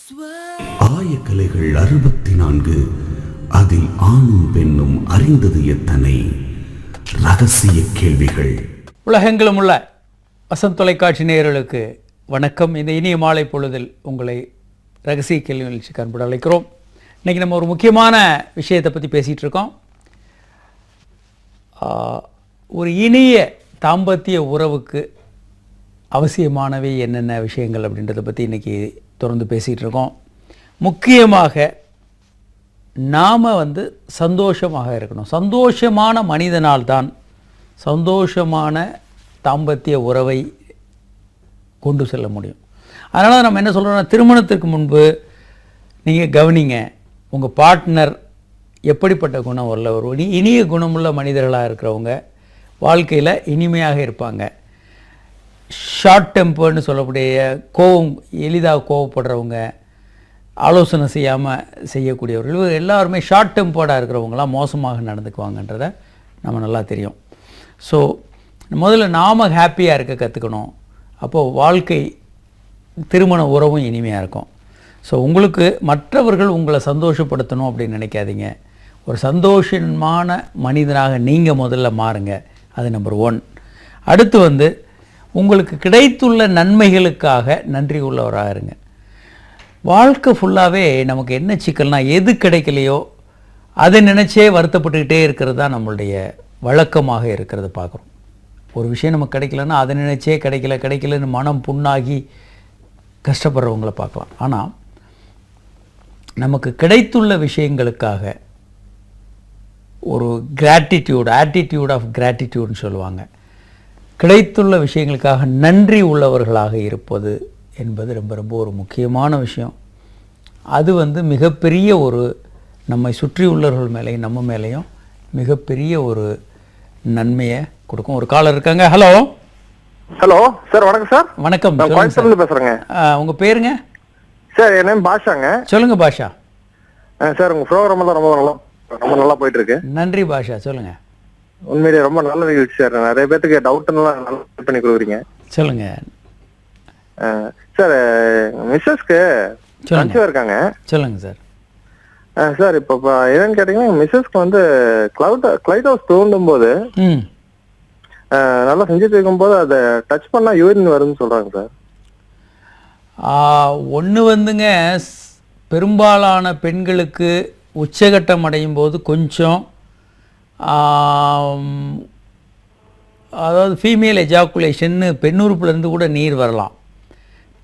ஆயக்கலைகள் 64 அதில் ஆணும் பெண்ணும் அறிந்தது எத்தனை ரகசிய கேள்விகள். உலகெங்கிலும் உள்ள வசந்த் தொலைக்காட்சி நேயர்களுக்கு வணக்கம். இந்த இனிய மாலை பொழுதில் உங்களை ரகசிய கேள்வி நிகழ்ச்சிக்கு அன்புடன் அழைக்கிறோம். இன்றைக்கி நம்ம ஒரு முக்கியமான விஷயத்தை பற்றி பேசிகிட்டு இருக்கோம். ஒரு இனிய தாம்பத்திய உறவுக்கு அவசியமானவை என்னென்ன விஷயங்கள் அப்படின்றத பற்றி இன்றைக்கி தொடர்ந்து பேசிகிட்டு இருக்கோம். முக்கியமாக நாம் சந்தோஷமாக இருக்கணும். சந்தோஷமான மனிதனால்தான் சந்தோஷமான தாம்பத்திய உறவை கொண்டு செல்ல முடியும். அதனால் நம்ம என்ன சொல்கிறோம்னா, திருமணத்திற்கு முன்பு நீங்கள் கவனிங்க, உங்கள் பார்ட்னர் எப்படிப்பட்ட குணம் உள்ள ஒரு இனிய குணமுள்ள மனிதர்களாக இருக்கிறவங்க வாழ்க்கையில் இனிமையாக இருப்பாங்க. ஷார்ட் டெம்பர்னு சொல்லக்கூடிய கோவம், எளிதாக கோவப்படுறவங்க, ஆலோசனை செய்யாமல் செய்யக்கூடியவர்கள், இவர் எல்லாருமே ஷார்ட் டெம்பர்டாக இருக்கிறவங்களாம் மோசமாக நடந்துக்குவாங்கன்றதை நம்ம நல்லா தெரியும். ஸோ முதல்ல நாம் ஹாப்பியாக இருக்க கற்றுக்கணும். அப்போது வாழ்க்கை திருமண உறவும் இனிமையாக இருக்கும். ஸோ உங்களுக்கு மற்றவர்கள் உங்களை சந்தோஷப்படுத்தணும் அப்படின்னு நினைக்காதீங்க. ஒரு சந்தோஷமான மனிதனாக நீங்கள் முதல்ல மாறுங்க. அது நம்பர் 1. அடுத்து உங்களுக்கு கிடைத்துள்ள நன்மைகளுக்காக நன்றி உள்ளவராக இருங்க. வாழ்க்கை ஃபுல்லாகவே நமக்கு என்ன சிக்கல்னா, எது கிடைக்கலையோ அதை நினச்சே வருத்தப்பட்டுக்கிட்டே இருக்கிறது தான் நம்மளுடைய வழக்கமாக இருக்கிறத பார்க்குறோம். ஒரு விஷயம் நமக்கு கிடைக்கலன்னா அதை நினச்சே கிடைக்கலன்னு மனம் புண்ணாகி கஷ்டப்படுறவங்கள பார்க்கலாம். ஆனால் நமக்கு கிடைத்துள்ள விஷயங்களுக்காக ஒரு கிராட்டிடியூட், ஆட்டிடியூட் ஆஃப் கிராட்டிடியூட்னு சொல்லுவாங்க. கிடைத்துள்ள விஷயங்களுக்காக நன்றி உள்ளவர்களாக இருப்பது என்பது ரொம்ப ரொம்ப ஒரு முக்கியமான விஷயம். அது மிகப்பெரிய ஒரு நம்மை சுற்றி உள்ளவர்கள் மேலேயும் நம்ம மேலேயும் மிகப்பெரிய ஒரு நன்மையை கொடுக்கும். ஒரு காலர் இருக்காங்க. ஹலோ ஹலோ சார், வணக்கம் சார். வணக்கம், கோயம்புத்தூர்ல பேசுறேங்க. உங்க பேருங்க? சார் என் நேம் பாஷாங்க. சொல்லுங்க பாஷா. சார் உங்க ப்ரோக்ராம் எல்லாம் ரொம்ப நல்லா போயிட்டு இருக்கு. நன்றி பாஷா, சொல்லுங்க. உண்மையிலேயே ரொம்ப நல்ல நிகழ்ச்சி சார். நிறைய பேருக்கு டவுட் எல்லாம் நல்லா பண்ணி கொடுக்குறீங்க. சொல்லுங்க சார். மிஸ்ஸஸ்க்கு கன்சீவா இருக்காங்க. சொல்லுங்க சார். சார் இப்போ என்னன்னு கேட்டீங்கன்னா, மிஸ்ஸஸ்க்கு கிளைட் ஹவுஸ் தோண்டும் போது நல்லா செஞ்சுட்டு இருக்கும் போது அதை டச் பண்ணா யூரின் வரும்னு சொல்றாங்க சார். ஒன்று பெரும்பாலான பெண்களுக்கு உச்சகட்டம் அடையும் போது கொஞ்சம் அதாவது ஃபீமேல் எஜாக்குலேஷன்னு பெண்ணுறுப்புலேருந்து கூட நீர் வரலாம்.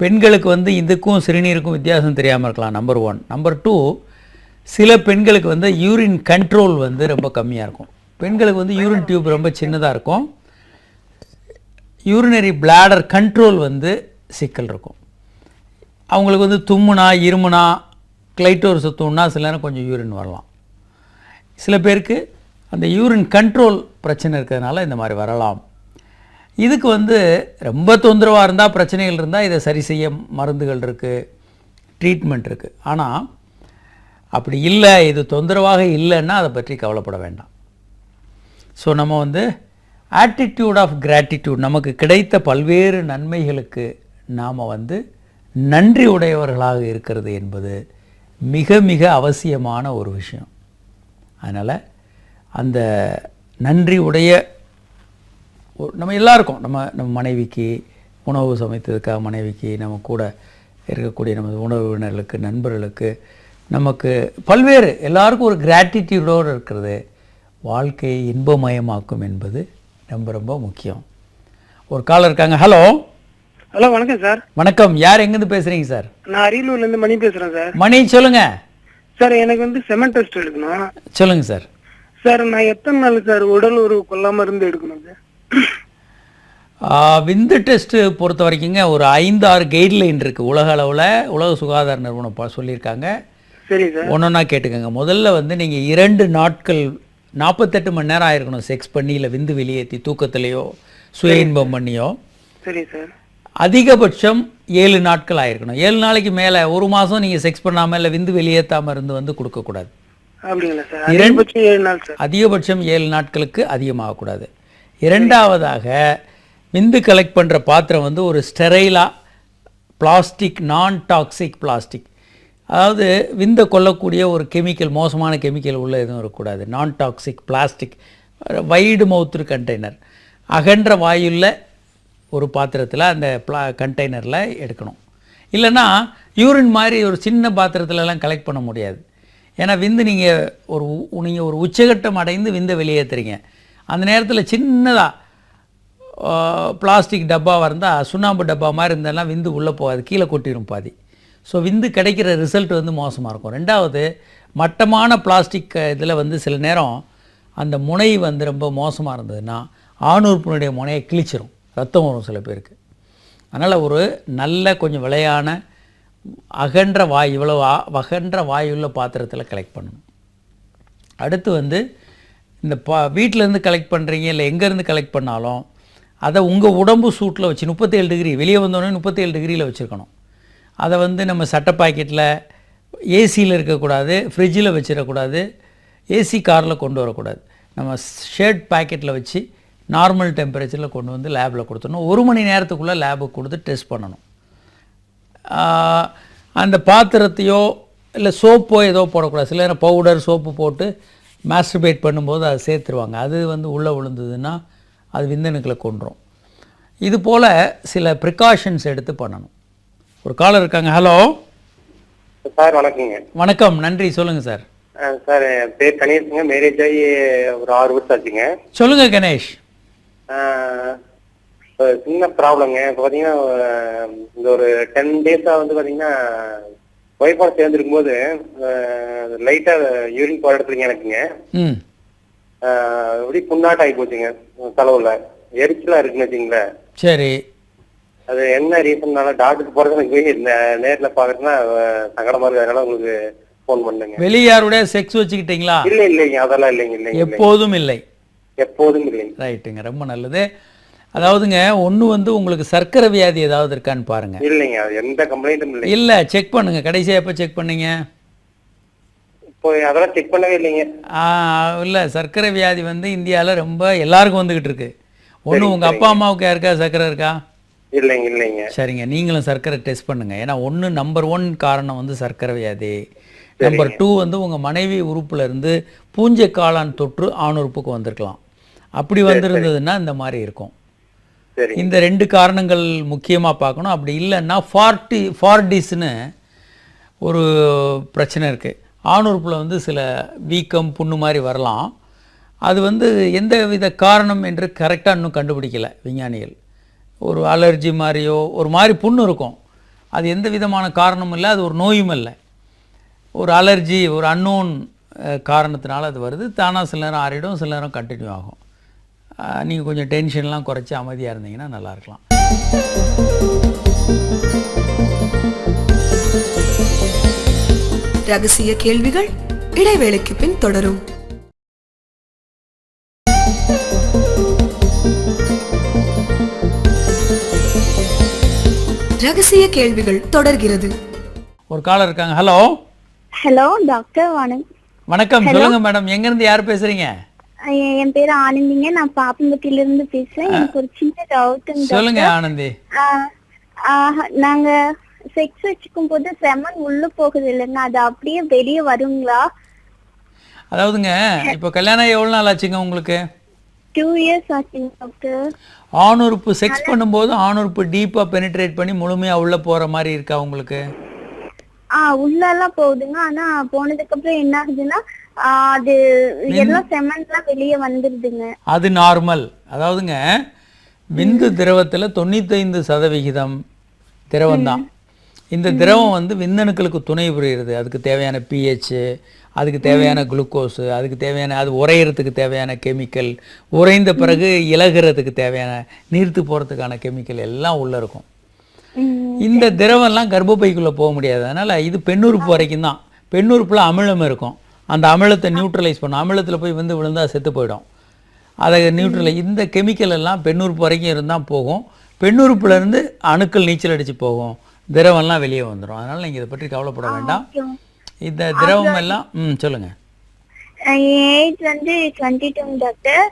பெண்களுக்கு இதுக்கும் சிறுநீருக்கும் வித்தியாசம் தெரியாமல் இருக்கலாம். நம்பர் 1. நம்பர் 2, சில பெண்களுக்கு யூரின் கண்ட்ரோல் ரொம்ப கம்மியாக இருக்கும். பெண்களுக்கு யூரின் டியூப் ரொம்ப சின்னதாக இருக்கும். யூரினரி பிளாடர் கண்ட்ரோல் சிக்கல் இருக்கும். அவங்களுக்கு தும்முனா, இருமுனா, கிளைட்டோர்ஸ் தூணுனா சில நேரம் கொஞ்சம் யூரின் வரலாம். சில பேருக்கு அந்த யூரின் கண்ட்ரோல் பிரச்சனை இருக்கிறதுனால இந்த மாதிரி வரலாம். இதுக்கு ரொம்ப தொந்தரவாக இருந்தால், பிரச்சனைகள் இருந்தால் இதை சரி செய்ய மருந்துகள் இருக்குது, ட்ரீட்மெண்ட் இருக்குது. ஆனால் அப்படி இல்லை, இது தொந்தரவாக இல்லைன்னா அதை பற்றி கவலைப்பட வேண்டாம். ஸோ நம்ம ஆட்டிடியூட் ஆஃப் கிராட்டிடியூட், நமக்கு கிடைத்த பல்வேறு நன்மைகளுக்கு நாம் நன்றி உடையவர்களாக இருக்கிறது என்பது மிக மிக அவசியமான ஒரு விஷயம். அதனால் அந்த நன்றி உடைய நம்ம எல்லாருக்கும், நம்ம மனைவிக்கு உணவு சமைத்ததுக்காக மனைவிக்கு, நம்ம கூட இருக்கக்கூடிய நம்ம உணவினர்களுக்கு, நண்பர்களுக்கு, நமக்கு பல்வேறு எல்லாருக்கும் ஒரு கிராட்டிடியூடோடு இருக்கிறது வாழ்க்கையை இன்பமயமாக்கும் என்பது ரொம்ப ரொம்ப முக்கியம். ஒரு காலர் இருக்காங்க. ஹலோ. ஹலோ, வணக்கம் சார். வணக்கம். யார் எங்கேருந்து பேசுகிறீங்க சார்? நான் அரியலூர்லேருந்து மணி பேசுகிறேன் சார். மணி, சொல்லுங்க சார். எனக்கு செமன் டெஸ்ட் எடுக்கணும். சொல்லுங்க சார். சார் நான் எத்தனை நாள் சார் உடல் உறவு கொள்ளாமல் இருந்து எடுக்கணும் சார்? விந்து டெஸ்ட்டு பொறுத்த வரைக்குங்க ஒரு 5-6 கைட்லைன் இருக்குது. உலக அளவில் உலக சுகாதார நிறுவனம் சொல்லியிருக்காங்க. சரி சார். ஒன்றா கேட்டுக்கோங்க. முதல்ல நீங்கள் 2 நாட்கள் 48 மணி நேரம் ஆயிருக்கணும் செக்ஸ் பண்ணி, இல்லை விந்து வெளியேற்றி தூக்கத்திலேயோ சுய இன்பம் பண்ணியோ. சரி சார். அதிகபட்சம் 7 நாட்கள் ஆயிருக்கணும். 7 நாளைக்கு மேலே, ஒரு மாதம் நீங்கள் செக்ஸ் பண்ணாமல் இல்லை விந்து வெளியேற்றாமல் இருந்து கொடுக்கக்கூடாது. அப்படிங்களா சார்? அதிகபட்சம் 7 நாள் சார். அதிகபட்சம் 7 நாட்களுக்கு அதிகமாகக்கூடாது. இரண்டாவதாக, விந்து கலெக்ட் பண்ணுற பாத்திரம் ஒரு ஸ்டெரைலாக பிளாஸ்டிக், நான் டாக்ஸிக் பிளாஸ்டிக், அதாவது விந்தை கொல்லக்கூடிய ஒரு கெமிக்கல், மோசமான கெமிக்கல் உள்ள எதுவும் இருக்கக்கூடாது. நான் டாக்ஸிக் பிளாஸ்டிக் வைடு மவுத்து கண்டெய்னர், அகன்ற வாயுள்ள ஒரு பாத்திரத்தில் அந்த கண்டெய்னரில் எடுக்கணும். இல்லைன்னா யூரின் மாதிரி ஒரு சின்ன பாத்திரத்துலலாம் கலெக்ட் பண்ண முடியாது. ஏன்னா விந்து நீங்கள் ஒரு உச்சகட்டம் அடைந்து விந்தை வெளியேற்றுறீங்க. அந்த நேரத்தில் சின்னதாக பிளாஸ்டிக் டப்பாவாக இருந்தால், சுண்ணாம்பு டப்பா மாதிரி இருந்தாலும் விந்து உள்ளே போகாது, கீழே கொட்டிடும் பாதி. ஸோ விந்து கிடைக்கிற ரிசல்ட் வந்து மோசமாக இருக்கும். ரெண்டாவது, மட்டமான பிளாஸ்டிக் இதில் வந்து சில நேரம் அந்த முனை வந்து ரொம்ப மோசமாக இருந்ததுன்னா ஆணுறுப்பினுடைய முனையை கிழிச்சிரும், ரத்தம் வரும் சில பேருக்கு. அதனால் ஒரு நல்ல கொஞ்சம் விலையான அகன்ற வாயு, இவ்வளோ அகன்ற வாயுள்ள பாத்திரத்தில் கலெக்ட் பண்ணணும். அடுத்து வந்து இந்த வீட்டிலேருந்து கலெக்ட் பண்ணுறீங்க இல்லை எங்கேருந்து கலெக்ட் பண்ணாலும் அதை உங்கள் உடம்பு சூட்டில் வச்சு 37 டிகிரி, வெளியே வந்தோடனே 37 டிகிரியில் வச்சுருக்கணும். அதை வந்து நம்ம சட்டை பாக்கெட்டில் ஏசியில் இருக்கக்கூடாது, ஃப்ரிட்ஜில் வச்சிடக்கூடாது, ஏசி காரில் கொண்டு வரக்கூடாது. நம்ம ஷர்ட் பாக்கெட்டில் வச்சு நார்மல் டெம்பரேச்சரில் கொண்டு வந்து லேபில் கொடுத்துடணும். 1 மணி நேரத்துக்குள்ளே லேபுக்கு கொடுத்து டெஸ்ட் பண்ணணும். அந்த பாத்திரத்தையோ இல்லை சோப்போ ஏதோ போடக்கூடாது. சில நேரம் பவுடர் சோப்பு போட்டு மாஸ்டர்பேட் பண்ணும்போது அதை சேர்த்துருவாங்க. அது வந்து உள்ளே விழுந்ததுன்னா அது விந்தணுக்களை கொன்றும். இது போல் சில ப்ரிகாஷன்ஸ் எடுத்து பண்ணணும். ஒரு காலர் இருக்காங்க. ஹலோ சார், வணக்கங்க. வணக்கம், நன்றி. சொல்லுங்கள் சார். சார், என் பேர் கணேஷ்ங்க. மேரேஜ் ஆகி ஒரு 6 வருஷம் ஆச்சுங்க. சொல்லுங்கள் கணேஷ். சின்ன ப்ராப்ளங்க. இப்போ பார்த்தீங்கன்னா இந்த ஒரு 10 டேஸாக வந்து பார்த்தீங்கன்னா ஒய்ஃபோட சேர்ந்துருக்கும் போது லைட்டாக யூரின் போகிற இடத்துலங்க எனக்குங்க எப்படி புண்ணாட்டம் ஆகி போச்சுங்க. தலைவில் எரிச்சலாக இருக்குன்னு வச்சுங்களேன். சரி, அது என்ன ரீசன்னால டாக்டருக்கு போகிறது எனக்கு போய் நேரில் பார்க்கறதுனா சங்கடமாக இருக்கு. அதனால உங்களுக்கு ஃபோன் பண்ணுங்க. வெளியே யாருடைய செக்ஸ் வச்சுக்கிட்டீங்களா? இல்லைங்க, அதெல்லாம் இல்லைங்க. எப்போதும் இல்லை. எப்போதும் இல்லைங்க. ரைட்டுங்க, ரொம்ப நல்லது. அதாவதுங்க, ஒன்று வந்து உங்களுக்கு சர்க்கரை வியாதி ஏதாவது இருக்கான்னு பாருங்க. இல்லைங்க, அது எந்த கம்ப்ளைண்ட்டும் இல்லை. இல்லை, செக் பண்ணுங்க. கடைசியாக எப்போ செக் பண்ணீங்க? இப்போ அதெல்லாம் செக் பண்ணவே இல்லைங்க. இல்லை, சர்க்கரை வியாதி வந்து இந்தியாவில் ரொம்ப எல்லாருக்கும் வந்துக்கிட்டு இருக்கு. ஒன்று உங்கள் அப்பா அம்மாவுக்கு யாருக்கா சர்க்கரை இருக்கா? இல்லைங்க. சரிங்க, நீங்களும் சர்க்கரை டெஸ்ட் பண்ணுங்கள். ஏன்னா நம்பர் 1 காரணம் வந்து சர்க்கரை வியாதி. நம்பர் 2 வந்து உங்கள் மனைவி உறுப்புல இருந்து பூஞ்சை காளான் தொற்று ஆணுறுப்புக்கு வந்திருக்கலாம். அப்படி வந்திருந்ததுன்னா இந்த மாதிரி இருக்கும். இந்த 2 காரணங்கள் முக்கியமாக பார்க்கணும். அப்படி இல்லைன்னா ஃபார்டிஸ்னு ஒரு பிரச்சனை இருக்குது. ஆணுறுப்பில் வந்து சில வீக்கம், புண்ணு மாதிரி வரலாம். அது வந்து எந்த வித காரணம் என்று கரெக்டாக இன்னும் கண்டுபிடிக்கலை விஞ்ஞானிகள். ஒரு அலர்ஜி மாதிரியோ ஒரு மாதிரி புண்ணு இருக்கும். அது எந்த விதமான காரணமும் இல்லை, அது ஒரு நோயும் இல்லை. ஒரு அலர்ஜி, ஒரு அன்னோன் காரணத்தினால அது வருது. தானாக சில நேரம் ஆறிடும், சில நேரம் கண்டினியூ ஆகும். நீங்கள் கொஞ்சம் டென்ஷன்லாம் குறைச்சி அமைதியாக இருந்தீங்கன்னா நல்லா இருக்கலாம். ரகசிய கேள்விகள் இடைவேளைக்கு பின் தொடரும். ரகசிய கேள்விகள் தொடர்கிறது. ஒரு காலர் இருக்காங்க. ஹலோ ஹலோ டாக்டர், வணக்கம். சொல்லுங்க மேடம், எங்க இருந்து யார் பேசுறீங்க? என் பேரு ஆனந்திங்க. நான் பாப்பம்பட்டியில இருந்து பேசுறேன். எனக்கு ஒரு சின்ன டவுட். சொல்லுங்க ஆனந்தி. நாங்க செக்ஸ் வச்சுக்கும் போது செமன் உள்ள போகுது இல்லைங்க, அது அப்படியே வெளியே வருங்களா? அதாவதுங்க, இப்போ கல்யாணம் எவ்வளவு நாள் ஆச்சுங்க உங்களுக்கு? 2 years ஆச்சுங்க டாக்டர். ஆணுறுப்பு செக்ஸ் பண்ணும்போது ஆணுறுப்பு டீப்பா பெனிட்ரேட் பண்ணி முழுமையா உள்ள போற மாதிரி இருக்கா உங்களுக்கு? உள்ளெல்லாம் போகுதுங்க. ஆனா போனதுக்கு அப்புறம் என்ன ஆகுதுன்னா அது எல்லாம் செமன்லாம் வெளியே வந்துருதுங்க. அது நார்மல். அதாவதுங்க, விந்து திரவத்துல 95% திரவம் தான். இந்த திரவம் வந்து விந்தணுக்களுக்கு துணை புரிகிறது. அதுக்கு தேவையான pH, அதுக்கு தேவையான குளுக்கோஸு, அதுக்கு தேவையான அது உறையிறதுக்கு தேவையான கெமிக்கல், உறைந்த பிறகு இலகிறதுக்கு தேவையான நீர்த்து போகிறதுக்கான கெமிக்கல் எல்லாம் உள்ளே இருக்கும். இந்த திரவம்லாம் கர்ப்பப்பைக்குள்ளே போக முடியாது. அதனால் இது பெண்ணுறுப்பு வரைக்கும் தான். பெண்ணுறுப்பில் அமிலம் இருக்கும். அந்த அமிலத்தை நியூட்ரலைஸ் பண்ணும். அமிலத்தில் போய் வந்து விழுந்தால் செத்து போயிடும். அதை இந்த கெமிக்கல் எல்லாம் பெண்ணுறுப்பு வரைக்கும் இருந்தால் போகும். பெண்ணுறுப்புலேருந்து அணுக்கள் நீச்சல் அடித்து போகும், திரவம்லாம் வெளியே வந்துடும். அதனால் நீங்கள் இதை பற்றி கவலைப்பட வேண்டாம். இந்த திரவம் எல்லாம் சொல்லுங்க. ஏஜ் வந்து 22 டாக்டர்.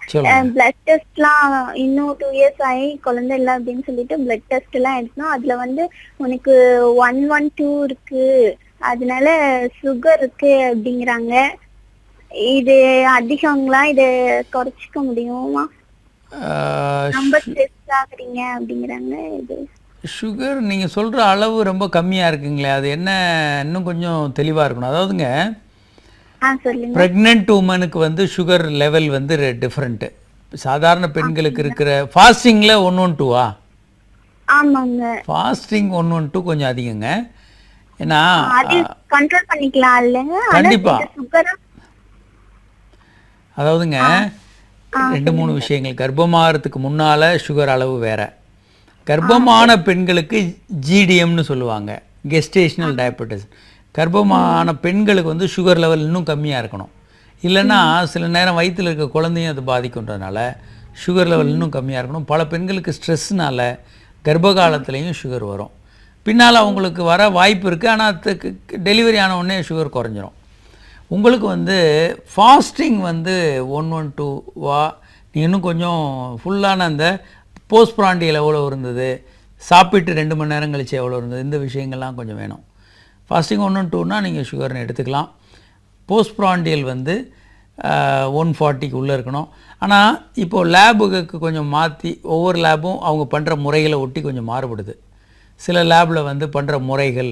பிளட் டெஸ்ட்லாம் இன்னும் 2 years ஆகி குழந்தை இல்லை அப்படின்னு சொல்லிட்டு பிளட் டெஸ்ட் எல்லாம் எடுத்தோம். அதுல வந்து உனக்கு 112 இருக்கு அதனால சுகர் இருக்கு அப்படிங்கிறாங்க. இது அதிகங்களா? இது குறைச்சிக்க முடியுமா? ரொம்ப ஸ்ட்ரெஸ் ஆகுறீங்க அப்படிங்கிறாங்க. இது சுகர் நீங்கள் சொல்கிற அளவு ரொம்ப கம்மியாக இருக்குங்களே, அது என்ன இன்னும் கொஞ்சம் தெளிவாக இருக்கணும். அதாவதுங்க சொல்லுங்க. ப்ரெக்னென்ட் உமனுக்கு வந்து சுகர் லெவல் வந்து டிஃப்ரெண்ட்டு. சாதாரண பெண்களுக்கு இருக்கிற ஃபாஸ்டிங்கில் 112 ஆமாங்க. ஃபாஸ்டிங் 112 கொஞ்சம் அதிகங்க. ஏன்னா அது கண்ட்ரோல் பண்ணிக்கலாம் இல்லைங்க? கண்டிப்பா. சுகர் அதாவதுங்க 2-3 விஷயங்கள். கர்ப்பமாகறதுக்கு முன்னால் சுகர் அளவு வேறு. கர்ப்பமான பெண்களுக்கு ஜிடிஎம்னு சொல்லுவாங்க, கெஸ்டேஷனல் டயபெட்டிஸ். கர்ப்பமான பெண்களுக்கு வந்து சுகர் லெவல் இன்னும் கம்மியாக இருக்கணும். இல்லைன்னா சில நேரம் வயிற்றில் இருக்க குழந்தையும் அது பாதிக்குன்றதுனால சுகர் லெவல் இன்னும் கம்மியாக இருக்கணும். பல பெண்களுக்கு ஸ்ட்ரெஸ்ஸுனால கர்ப்ப காலத்துலேயும் சுகர் வரும். பின்னால் அவங்களுக்கு வர வாய்ப்பு இருக்குது. ஆனால் டெலிவரி ஆன உடனே சுகர் குறைஞ்சிரும். உங்களுக்கு வந்து ஃபாஸ்டிங் வந்து 112 நீ இன்னும் கொஞ்சம் ஃபுல்லான அந்த போஸ்ட் பிராண்டியல் எவ்வளோ இருந்தது, சாப்பிட்டு 2 மணி நேரம் கழிச்சு எவ்வளோ இருந்தது, இந்த விஷயங்கள்லாம் கொஞ்சம் வேணும். ஃபாஸ்டிங் 112னா நீங்கள் சுகர்னு எடுத்துக்கலாம். போஸ்ட் பிராண்டியல் வந்து 140க்கு உள்ளே இருக்கணும். ஆனால் இப்போது லேபுக்கு கொஞ்சம் மாற்றி, ஒவ்வொரு லேபும் அவங்க பண்ணுற முறைகளை ஒட்டி கொஞ்சம் மாறுபடுது. சில லேபில் வந்து பண்ணுற முறைகள்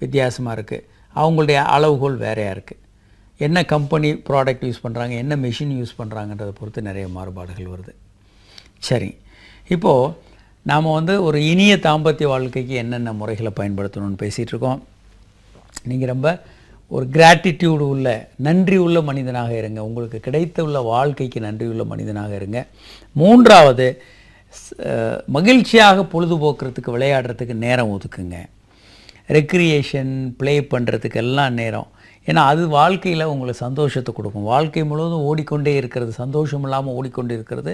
வித்தியாசமாக இருக்குது, அவங்களுடைய அளவுகோல் வேறையாக இருக்குது. என்ன கம்பெனி ப்ராடக்ட் யூஸ் பண்ணுறாங்க, என்ன மெஷின் யூஸ் பண்ணுறாங்கன்றதை பொறுத்து நிறைய மாறுபாடுகள் வருது. சரி, இப்போது நாம் வந்து ஒரு இனிய தாம்பத்திய வாழ்க்கைக்கு என்னென்ன முறைகளை பயன்படுத்தணும்னு பேசிகிட்டு இருக்கோம். நீங்கள் ரொம்ப ஒரு கிராட்டிடியூடு உள்ள, நன்றி உள்ள மனிதனாக இருங்க. உங்களுக்கு கிடைத்த உள்ள வாழ்க்கைக்கு நன்றி உள்ள மனிதனாக இருங்க. 3வது, மகிழ்ச்சியாக பொழுதுபோக்குறதுக்கு, விளையாடுறதுக்கு நேரம் ஒதுக்குங்க. ரெக்ரியேஷன், ப்ளே பண்ணுறதுக்கு எல்லாம் நேரம். ஏன்னா அது வாழ்க்கையில் உங்களுக்கு சந்தோஷத்தை கொடுக்கும். வாழ்க்கை முழுவதும் ஓடிக்கொண்டே இருக்கிறது, சந்தோஷம் இல்லாமல் ஓடிக்கொண்டே இருக்கிறது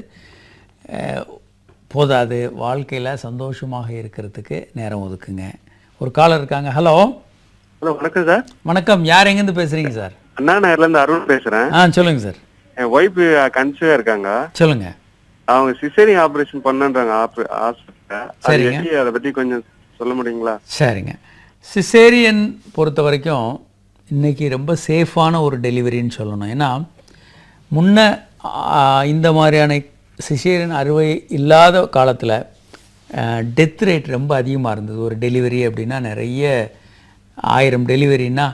போதாது. வாழ்க்கையில் சந்தோஷமாக இருக்கிறதுக்கு நேரம் ஒதுக்குங்க. ஒரு காலர் இருக்காங்க. ஹலோ. ஹலோ, வணக்கம் சார். வணக்கம். யார் எங்கேருந்து பேசுகிறீங்க சார்? அண்ணா நகர்லேருந்து அருண் பேசுகிறேன். சொல்லுங்கள் சார். என் ஒய்ஃபு கன்சீவாக இருக்காங்க. சொல்லுங்கள். அவங்க சிசேரியன் ஆப்ரேஷன் பண்ணன்றாங்க ஹாஸ்பிட்டலில். சரிங்க. அதை பற்றி கொஞ்சம் சொல்ல முடியுங்களா? சரிங்க. சிசேரியன் பொறுத்த வரைக்கும் இன்றைக்கி ரொம்ப சேஃபான ஒரு டெலிவரின்னு சொல்லணும். ஏன்னா முன்ன இந்த மாதிரியான சிசேரியன் அறுவை இல்லாத காலத்தில் டெத் ரேட் ரொம்ப அதிகமாக இருந்தது. ஒரு டெலிவரி அப்படின்னா நிறைய 1000 டெலிவரின்னா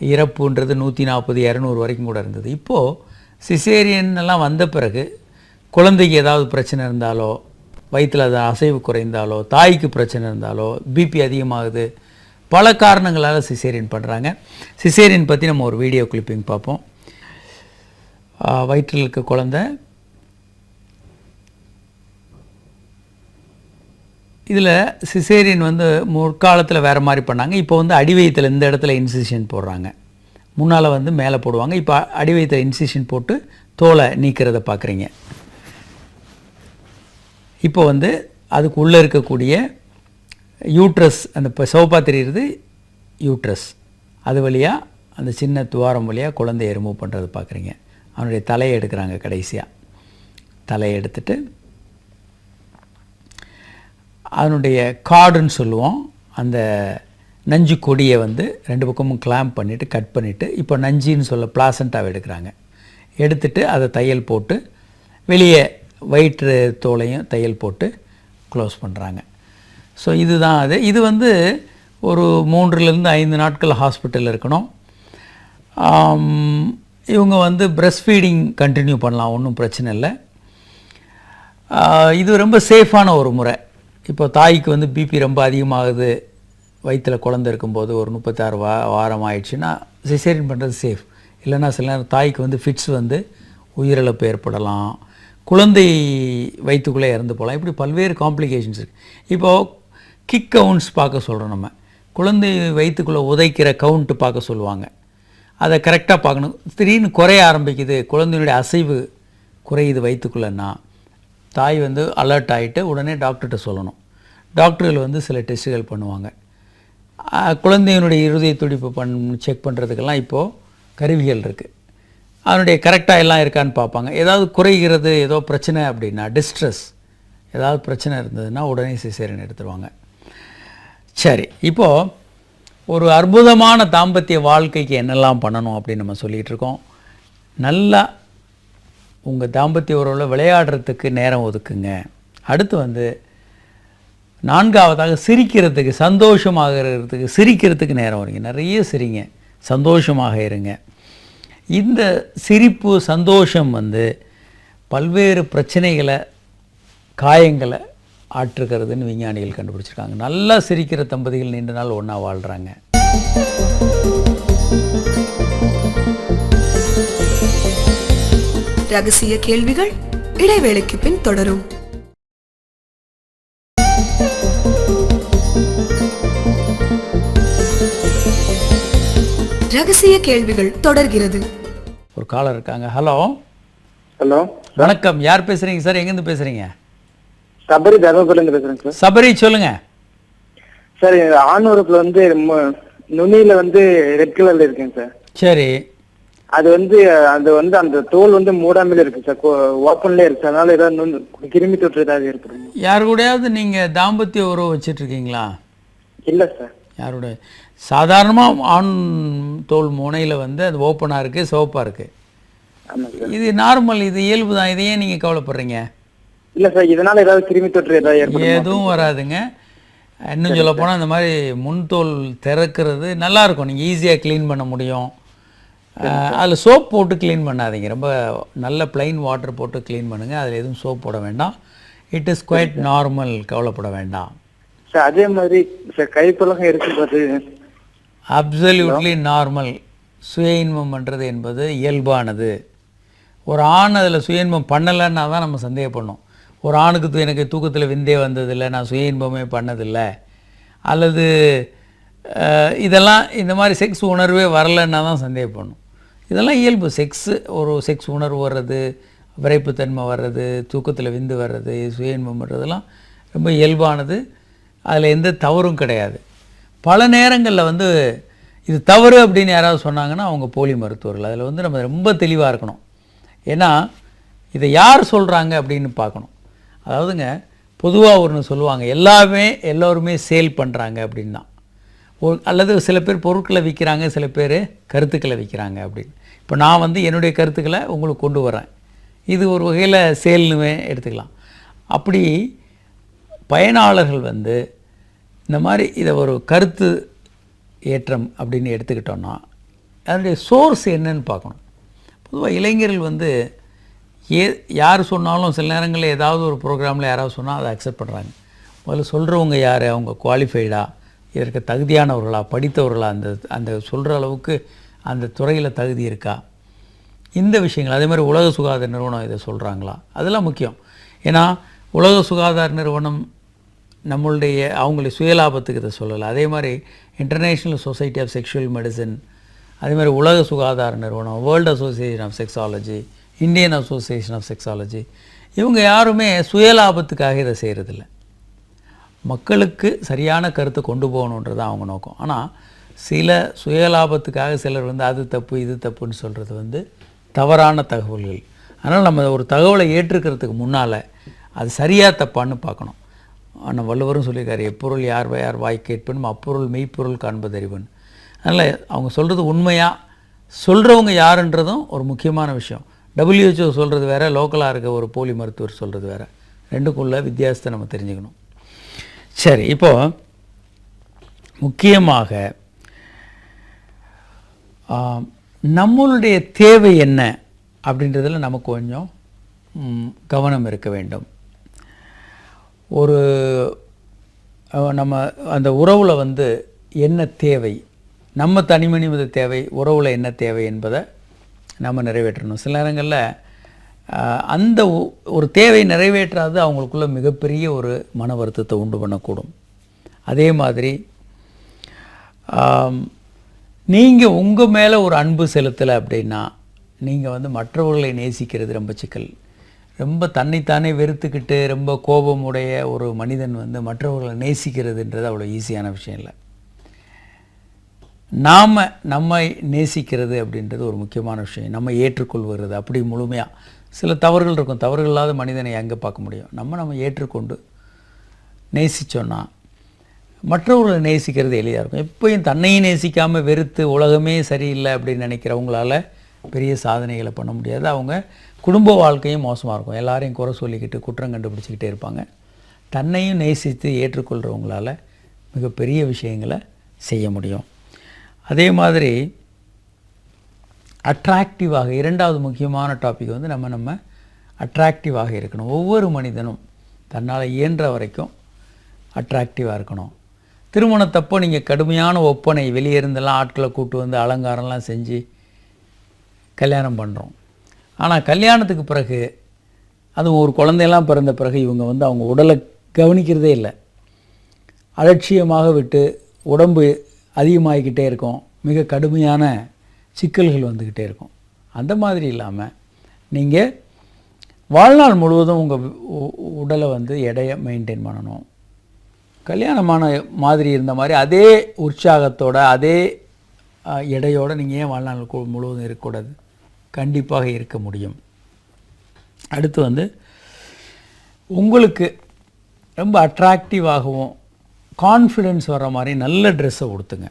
இறப்புன்றது 140-200 வரைக்கும் கூட இருந்தது. இப்போது சிசேரியன் எல்லாம் வந்த பிறகு குழந்தைக்கு ஏதாவது பிரச்சனை இருந்தாலோ, வயிற்றில் அது அசைவு குறைந்தாலோ, தாய்க்கு பிரச்சனை இருந்தாலோ, பிபி அதிகமாகுது, பல காரணங்களால் சிசேரியன் பண்ணுறாங்க. சிசேரியன் பற்றி நம்ம ஒரு வீடியோ கிளிப்பிங் பார்ப்போம். வயிற்றில் இருக்க குழந்தை, இதில் சிசேரியன் வந்து முற்காலத்தில் வேறு மாதிரி பண்ணாங்க. இப்போ வந்து அடிவயத்தில் இந்த இடத்துல இன்சிஷன் போடுறாங்க. முன்னால் வந்து மேலே போடுவாங்க. இப்போ அடிவயத்தில் இன்சிஷன் போட்டு தோலை நீக்கிறத பார்க்குறீங்க. இப்போ வந்து அதுக்கு உள்ளே இருக்கக்கூடிய யூட்ரஸ், அந்த இப்போ சிவப்பாக தெரிகிறது யூட்ரஸ், அது வழியாக அந்த சின்ன துவாரம் வழியாக குழந்தைய ரிமூவ் பண்ணுறது பார்க்குறீங்க. அவனுடைய தலையை எடுக்கிறாங்க. கடைசியாக தலையை எடுத்துட்டு அதனுடைய கார்டுன்னு சொல்லுவோம், அந்த நஞ்சு கொடியை வந்து 2 பக்கமும் கிளாம்ப் பண்ணிவிட்டு கட் பண்ணிவிட்டு, இப்போ நஞ்சின்னு சொல்ல பிளாசண்டாவை எடுக்கிறாங்க. எடுத்துட்டு அதை தையல் போட்டு வெளியே வயிற்று தோலையும் தையல் போட்டு க்ளோஸ் பண்ணுறாங்க. ஸோ இதுதான் அது. இது வந்து ஒரு 3-5 நாட்கள் ஹாஸ்பிட்டலில் இருக்கணும். இவங்க வந்து பிரஸ்ட் ஃபீடிங் கண்டினியூ பண்ணலாம், ஒன்றும் பிரச்சனை இல்லை. இது ரொம்ப சேஃபான ஒரு முறை. இப்போ தாய்க்கு வந்து பிபி ரொம்ப அதிகமாகுது, வயிற்றில் குழந்தை இருக்கும்போது ஒரு 36 வாரம் ஆயிடுச்சுன்னா சிசேரியன் பண்ணுறது சேஃப். இல்லைன்னா சில நேரம் தாய்க்கு வந்து ஃபிட்ஸ் வந்து உயிரிழப்பு ஏற்படலாம், குழந்தை வயிற்றுக்குள்ளே இறந்து போகலாம். இப்படி பல்வேறு காம்ப்ளிகேஷன்ஸ் இருக்குது. இப்போது கிக் கவுண்ட்ஸ் பார்க்க சொல்கிறோம். நம்ம குழந்தை வயிற்றுக்குள்ளே உதைக்கிற கவுண்ட்டு பார்க்க சொல்லுவாங்க. அதை கரெக்டாக பார்க்கணும். திடீர்னு குறைய ஆரம்பிக்குது, குழந்தையுடைய அசைவு குறையுது வயிற்றுக்குள்ளேன்னா தாய் வந்து அலர்ட் ஆகிட்டு உடனே டாக்டர்கிட்ட சொல்லணும். டாக்டர்கள் வந்து சில டெஸ்ட்டுகள் பண்ணுவாங்க. குழந்தையினுடைய இருதய துடிப்பு செக் பண்ணுறதுக்கெல்லாம் இப்போது கருவிகள் இருக்குது. அதனுடைய கரெக்டாக எல்லாம் இருக்கான்னு பார்ப்பாங்க. ஏதாவது குறைகிறது, ஏதோ பிரச்சனை அப்படின்னா, டிஸ்ட்ரெஸ் ஏதாவது பிரச்சனை இருந்ததுன்னா உடனே சிசேரியன் எடுத்துருவாங்க. சரி, இப்போது ஒரு அற்புதமான தாம்பத்திய வாழ்க்கைக்கு என்னெல்லாம் பண்ணணும் அப்படின்னு நம்ம சொல்லிகிட்டு இருக்கோம். நல்லா உங்கள் தாம்பத்திய உறவில் விளையாடுறதுக்கு நேரம் ஒதுக்குங்க. அடுத்து வந்து 4ஆவதாக சிரிக்கிறதுக்கு, சந்தோஷமாகிறதுக்கு, சிரிக்கிறதுக்கு நேரம் வருங்க. நிறைய சிரிங்க, சந்தோஷமாக இருங்க. இந்த சிரிப்பு சந்தோஷம் வந்து பல்வேறு பிரச்சனைகளை, காயங்களை ஆற்றுகிறதுன்னு விஞ்ஞானிகள் கண்டுபிடிச்சிருக்காங்க. நல்லா சிரிக்கிற தம்பதிகள் நீண்ட நாள் ஒன்றா வாழ்கிறாங்க. ரகசிய கேள்விகள் இடைவேளைக்கு பின் தொடரும். ரகசிய கேள்விகள் தொடர்கிறது. ஒரு காலர் இருக்காங்க. ஹலோ. ஹலோ, வணக்கம். யார் பேசுறீங்க சார்? எங்கேருந்து பேசுறீங்க? சபரி தர்மபுரியிலிருந்து பேசுறேங்க சார். சபரி, சொல்லுங்க சார், ஆணூரத்துல வந்து நுனியில வந்து ரெட் கலர்ல இருக்குங்க சார். சரி. அது வந்து அந்த தோல் வந்து மூடாமலே இருக்கு சார், ஓப்பன்ல இருக்கு. அதனால ஏதாவது கிருமி தொற்று ஏதாவது இருக்குது? யாரு கூடயாவது நீங்கள் தாம்பத்திய உறவு வச்சிட்ருக்கீங்களா? இல்ல சார். யாரோட? சாதாரணமாக ஆண் தோல் முனையில் வந்து அது ஓப்பனாக இருக்குது, சிவப்பாக இருக்குது. ஆமா சார். இது நார்மல், இது இயல்பு தான். இதையே நீங்கள் கவலைப்படுறீங்க? இல்ல சார், இதனால ஏதாவது கிருமி தொற்று ஏதாவது ஏற்படும்? எதுவும் வராதுங்க. இன்னும் சொல்ல போனால் இந்த மாதிரி முன்தோல் திறக்கிறது நல்லாயிருக்கும். நீங்கள் ஈஸியாக க்ளீன் பண்ண முடியும். அதில் சோப் போட்டு க்ளீன் பண்ணாதீங்க. ரொம்ப நல்ல ப்ளைன் வாட்டர் போட்டு க்ளீன் பண்ணுங்கள். அதில் எதுவும் சோப் போட வேண்டாம். இட் இஸ் குவைட் நார்மல், கவலைப்பட வேண்டாம் சார். அதே மாதிரி சார், கைப்பழக்கம் இருக்கும்போது அப்சல்யூட்லி நார்மல். சுய இன்பம் பண்ணுறது என்பது இயல்பானது. ஒரு ஆண் அதில் சுய இன்பம் பண்ணலைன்னா தான் நம்ம சந்தேகப்படணும். ஒரு ஆணுக்கு எனக்கு தூக்கத்தில் விந்தே வந்ததில்லை, நான் சுய இன்பமே பண்ணதில்லை, அல்லது இதெல்லாம் இந்த மாதிரி செக்ஸ் உணர்வே வரலைன்னா தான் சந்தேகப்படணும். இதெல்லாம் இயல்பு. ஒரு செக்ஸ் உணர்வு வர்றது, விரைப்புத்தன்மை வர்றது, தூக்கத்தில் விந்து வர்றது, சுய இன்பம் வர்றதெல்லாம் ரொம்ப இயல்பானது. அதில் எந்த தவறும் கிடையாது. பல நேரங்களில் வந்து இது தவறு அப்படின்னு யாராவது சொன்னாங்கன்னா அவங்க போலி மருத்துவர்கள். அதில் வந்து நம்ம ரொம்ப தெளிவாக இருக்கணும். ஏன்னா இதை யார் சொல்கிறாங்க அப்படின்னு பார்க்கணும். அதாவதுங்க, பொதுவாக ஒன்று சொல்லுவாங்க, எல்லோருமே சேல் பண்ணுறாங்க அப்படின்னா. அல்லது சில பேர் பொருட்களை விற்கிறாங்க, சில பேர் கருத்துக்களை விற்கிறாங்க அப்படின்னு. இப்போ நான் வந்து என்னுடைய கருத்துக்களை உங்களுக்கு கொண்டு வரேன். இது ஒரு வகையில் சேல்னுவே எடுத்துக்கலாம். அப்படி பயனாளர்கள் வந்து இந்த மாதிரி இதை ஒரு கருத்து ஏற்றம் அப்படின்னு எடுத்துக்கிட்டோன்னா அதனுடைய சோர்ஸ் என்னன்னு பார்க்கணும். பொதுவாக இளைஞர்கள் வந்து யார் சொன்னாலும் சில நேரங்களில் ஏதாவது ஒரு ப்ரோக்ராமில் யாராவது சொன்னால் அதை அக்செப்ட் பண்ணுறாங்க. முதல்ல சொல்கிறவங்க யார், அவங்க குவாலிஃபைடா, இதற்கு தகுதியானவர்களா, படித்தவர்களா, அந்த சொல்கிற அளவுக்கு அந்த துறையில் தகுதி இருக்கா, இந்த விஷயங்கள். அதே மாதிரி உலக சுகாதார நிறுவனம் இதை சொல்கிறாங்களா, அதெல்லாம் முக்கியம். ஏன்னா உலக சுகாதார நிறுவனம் அவங்களுடைய சுயலாபத்துக்கு இதை சொல்லலை. அதே மாதிரி International Society of Sexual Medicine, அதே மாதிரி உலக சுகாதார நிறுவனம், World Association of Sexology, Indian Association of Sexology, இவங்க யாருமே சுயலாபத்துக்காக இதை செய்கிறதில்ல. மக்களுக்கு சரியான கருத்தை கொண்டு போகணுன்றது அவங்க நோக்கம். ஆனால் சில சுயலாபத்துக்காக சிலர் வந்து அது தப்பு இது தப்புன்னு சொல்கிறது வந்து தவறான தகவல்கள். அதனால் நம்ம ஒரு தகவலை ஏற்றுக்கிறதுக்கு முன்னால் அது சரியாக தப்பான்னு பார்க்கணும். நம்ம வள்ளுவரும் சொல்லியிருக்காரு, எப்பொருள் யார் வாய் கேட்பனும் அப்பொருள் மெய்ப்பொருள் காண்பதறிவன். அதனால் அவங்க சொல்கிறது உண்மையாக, சொல்கிறவங்க யாருன்றதும் ஒரு முக்கியமான விஷயம். WHO சொல்கிறது வேறு, லோக்கலாக இருக்க ஒரு போலி மருத்துவர் சொல்கிறது வேறு. ரெண்டுக்குள்ள வித்தியாசத்தை நம்ம தெரிஞ்சுக்கணும். சரி, இப்போது முக்கியமாக நம்மளுடைய தேவை என்ன அப்படின்றதில் நமக்கு கொஞ்சம் கவனம் இருக்க வேண்டும். நம்ம அந்த உறவில் வந்து என்ன தேவை, நம்ம தனிமனித தேவை, உறவில் என்ன தேவை என்பதை நம்ம நிறைவேற்றணும். சில நேரங்களில் அந்த ஒரு தேவை நிறைவேற்றாது அவங்களுக்குள்ள மிகப்பெரிய ஒரு மன வருத்தத்தை உண்டு பண்ணக்கூடும். அதே மாதிரி நீங்கள் உங்கள் மேலே ஒரு அன்பு செலுத்தலை அப்படின்னா நீங்கள் வந்து மற்றவர்களை நேசிக்கிறது ரொம்ப சிக்கல். ரொம்ப தன்னைத்தானே வெறுத்துக்கிட்டு ரொம்ப கோபமுடைய ஒரு மனிதன் வந்து மற்றவர்களை நேசிக்கிறதுன்றது அவ்வளோ ஈஸியான விஷயம் இல்லை. நம்மை நேசிக்கிறது அப்படின்றது ஒரு முக்கியமான விஷயம். நம்ம ஏற்றுக்கொள்வது அப்படி முழுமையாக. சில தவறுகள் இருக்கும், தவறுகள் இல்லாத மனிதனை எங்கே பார்க்க முடியும். நம்ம ஏற்றுக்கொண்டு நேசித்தோன்னா மற்றவர்களை நேசிக்கிறது எளிதாக இருக்கும். எப்பயும் தன்னையும் நேசிக்காமல் வெறுத்து உலகமே சரியில்லை அப்படின்னு நினைக்கிறவங்களால பெரிய சாதனைகளை பண்ண முடியாது. அவங்க குடும்ப வாழ்க்கையும் மோசமாக இருக்கும். எல்லாரையும் குறை சொல்லிக்கிட்டு குற்றம் கண்டுபிடிச்சிக்கிட்டே இருப்பாங்க. தன்னையும் நேசித்து ஏற்றுக்கொள்கிறவங்களால மிகப்பெரிய விஷயங்களை செய்ய முடியும். அதே மாதிரி அட்ராக்டிவாக, இரண்டாவது முக்கியமான டாபிக் வந்து நம்ம அட்ராக்டிவாக இருக்கணும். ஒவ்வொரு மனிதனும் தன்னால் இயன்ற வரைக்கும் அட்ராக்டிவாக இருக்கணும். திருமணத்தப்போ நீங்கள் கடுமையான ஒப்பனை, வெளியே இருந்தெல்லாம் ஆட்களை கூட்டு வந்து அலங்காரம்லாம் செஞ்சு கல்யாணம் பண்ணுறோம். ஆனால் கல்யாணத்துக்கு பிறகு, அதுவும் ஒரு குழந்தையெல்லாம் பிறந்த பிறகு இவங்க வந்து அவங்க உடலை கவனிக்கிறதே இல்லை. அலட்சியமாக விட்டு உடம்பு அதிகமாகிக்கிட்டே இருக்கும். மிக கடுமையான சிக்கல்கள் வந்துக்கிட்டே இருக்கும். அந்த மாதிரி இல்லாமல் நீங்கள் வாழ்நாள் முழுவதும் உங்கள் உடலை வந்து எடையை மெயின்டைன் பண்ணணும். கல்யாணமான மாதிரி இருந்த மாதிரி அதே உற்சாகத்தோட அதே எடையோடு நீங்கள் ஏன் வாழ்நாள் முழுவதும் இருக்கக்கூடாது? கண்டிப்பாக இருக்க முடியும். அடுத்து வந்து உங்களுக்கு ரொம்ப அட்ராக்டிவாகவும் கான்ஃபிடென்ஸ் வர்ற மாதிரி நல்ல ட்ரெஸ்ஸை கொடுத்துங்க.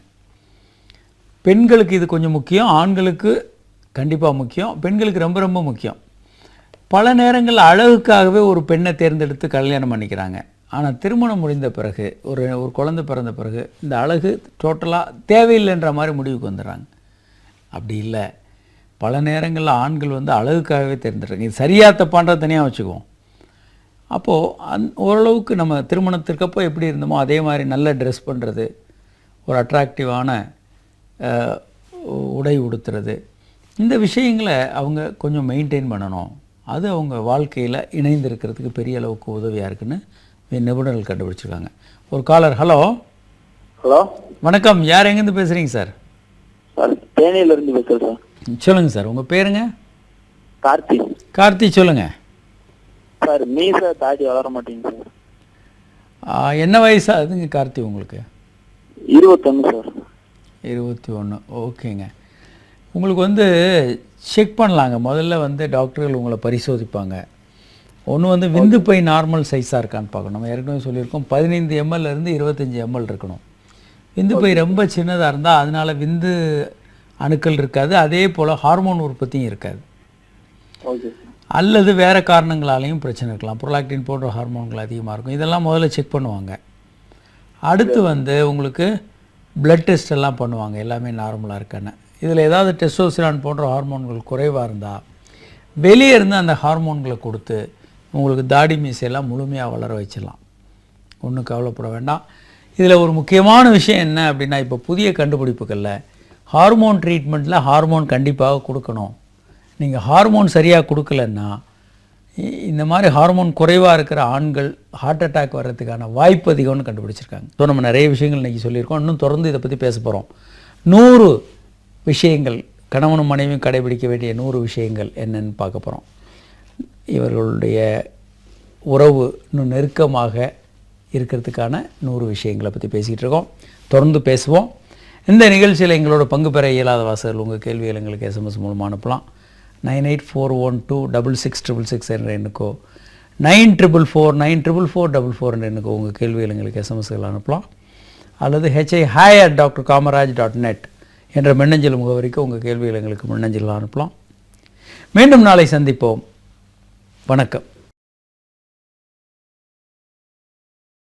பெண்களுக்கு இது கொஞ்சம் முக்கியம், ஆண்களுக்கு கண்டிப்பாக முக்கியம், பெண்களுக்கு ரொம்ப ரொம்ப முக்கியம். பல நேரங்களில் அழகுக்காகவே ஒரு பெண்ணை தேர்ந்தெடுத்து கல்யாணம் பண்ணிக்கிறாங்க. ஆனால் திருமணம் முடிந்த பிறகு, ஒரு குழந்தை பிறந்த பிறகு இந்த அழகு டோட்டலாக தேவையில்லைன்ற மாதிரி முடிவுக்கு வந்துடுறாங்க. அப்படி இல்லை. பல நேரங்களில் ஆண்கள் வந்து அழகுக்காகவே தேர்ந்தெடுறாங்க. இது சரியாக தப்பான்றதை தனியாக வச்சுக்குவோம். அப்போது ஓரளவுக்கு நம்ம திருமணத்திற்கப்போ எப்படி இருந்தோமோ அதே மாதிரி நல்ல ட்ரெஸ் பண்ணுறது, ஒரு அட்ராக்டிவான உடை உடுத்துறது, இந்த விஷயங்களை அவங்க கொஞ்சம் மெயின்டைன் பண்ணணும். அது அவங்க வாழ்க்கையில் இணைந்திருக்கிறதுக்கு பெரிய அளவுக்கு உதவியாக இருக்குன்னு நிபுணர்கள் கண்டுபிடிச்சிருக்காங்க. ஒரு காலர். ஹலோ. ஹலோ, வணக்கம். யார் எங்கேருந்து பேசுகிறீங்க சார்? சார் தேனியிலேருந்து பேசுகிறேன் சார். சொல்லுங்கள் சார், உங்கள் பேருங்க? கார்த்தி. கார்த்தி, சொல்லுங்கள் சார். மீசை தாடி வளர மாட்டேங்க சார். என்ன வயசாகுதுங்க கார்த்தி உங்களுக்கு? 21 சார். 21. ஓகேங்க. உங்களுக்கு வந்து செக் பண்ணலாங்க. முதல்ல வந்து டாக்டர்கள் உங்களை பரிசோதிப்பாங்க. ஒன்று வந்து விந்து பை நார்மல் சைஸாக இருக்கான்னு பார்க்கணும். நம்ம ஏற்கனவே சொல்லியிருக்கோம் 15 ml இருந்து 25 ml இருக்கணும். விந்து பை ரொம்ப சின்னதாக இருந்தால் அதனால் விந்து அணுக்கள் இருக்காது, அதே போல் ஹார்மோன் உற்பத்தியும் இருக்காது. ஓகே. அல்லது வேறு காரணங்களாலையும் பிரச்சனை இருக்கலாம். புரோலாக்டின் போன்ற ஹார்மோன்கள் அதிகமாக இருக்கும். இதெல்லாம் முதல்ல செக் பண்ணுவாங்க. அடுத்து வந்து உங்களுக்கு பிளட் டெஸ்ட் எல்லாம் பண்ணுவாங்க, எல்லாமே நார்மலாக இருக்கான்னு. இதில் ஏதாவது டெஸ்டோஸ்டிரான் போன்ற ஹார்மோன்கள் குறைவாக இருந்தால் வெளியே இருந்து அந்த ஹார்மோன்களை கொடுத்து உங்களுக்கு தாடி மீசையெல்லாம் முழுமையாக வளர வச்சிடலாம். ஒன்றும் கவலைப்பட வேண்டாம். இதில் ஒரு முக்கியமான விஷயம் என்ன அப்படின்னா, இப்போ புதிய கண்டுபிடிப்புகளில் ஹார்மோன் ட்ரீட்மெண்ட்டில் ஹார்மோன் கண்டிப்பாக கொடுக்கணும். நீங்கள் ஹார்மோன் சரியாக கொடுக்கலன்னா இந்த மாதிரி ஹார்மோன் குறைவாக இருக்கிற ஆண்கள் ஹார்ட் அட்டாக் வர்றதுக்கான வாய்ப்பு அதிகம்னு கண்டுபிடிச்சிருக்காங்க. ஸோ நம்ம நிறைய விஷயங்கள் இன்றைக்கி சொல்லியிருக்கோம். இன்னும் தொடர்ந்து இதை பற்றி பேச போகிறோம். 100 விஷயங்கள், கணவனும் மனைவியும் கடைபிடிக்க வேண்டிய 100 விஷயங்கள் என்னென்னு பார்க்க போகிறோம். இவர்களுடைய உறவு இன்னும் நெருக்கமாக இருக்கிறதுக்கான 100 விஷயங்களை பற்றி பேசிகிட்டு இருக்கோம். தொடர்ந்து பேசுவோம். இந்த நிகழ்ச்சியில் எங்களோட பங்கு பெற இயலாத வாசகர்கள் உங்கள் கேள்விகள் எங்களுக்கு SMS மூலமாக அனுப்பலாம். 9841266666 என்ற எண்ணுக்கோ 94494444 என்ற எண்ணுக்கோ உங்கள் கேள்விகள் எங்களுக்கு SMSகள் அனுப்பலாம். அல்லது hi@drkamaraj.net என்ற மின்னஞ்சல் முகவரிக்கு உங்கள் கேள்விகள் எங்களுக்கு மின்னஞ்சல் அனுப்பலாம். மீண்டும் நாளை சந்திப்போம். வணக்கம்.